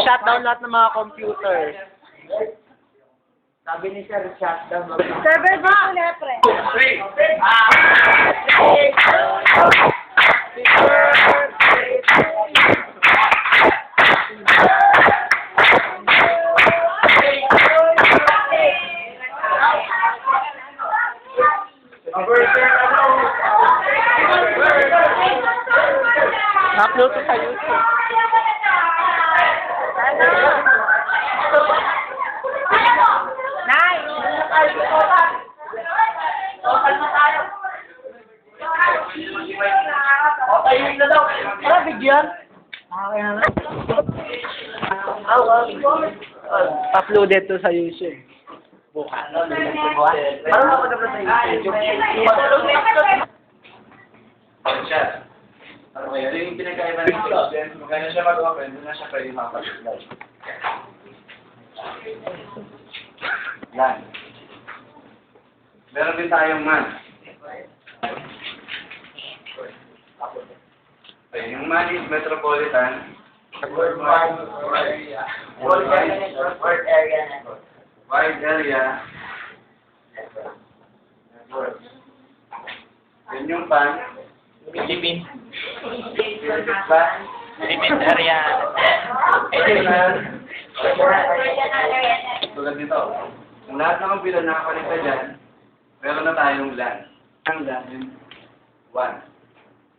shutdown lahat ng mga computer. Sabi ni Sir, shutdown. Server din po lahat, pre. Na-upload ko sa YouTube. Para bigyan. Uploaded to sa YouTube. Bukas. Parang nakapagabla sa YouTube. Chat. Okay, ano yung pinagkaiba ng student? Magkano siya mag-open, doon na siya pwede makapag-live. Yan. Meron din tayong man. Okay, yung man is metropolitan. Wide area. Network. Yun yung pan. Philippines. Ba? Philippines area. Tulad nito. Ang lahat ng kapila nakakalita dyan, meron na tayong LAN. Ang LAN yung 1.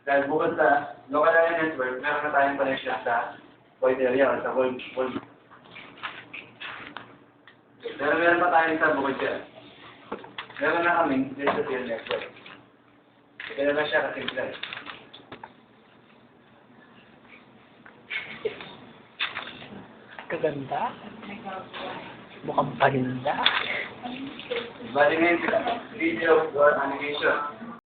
Dahil bukod sa local area network, meron na tayong connection sa void area or sa wall. Pero meron pa tayong isa bukod dyan. Meron na kaming digital network. Kaya na siya kasimple. Kaganda. Mukhang paninda. Bali ngayon sila, video or animation.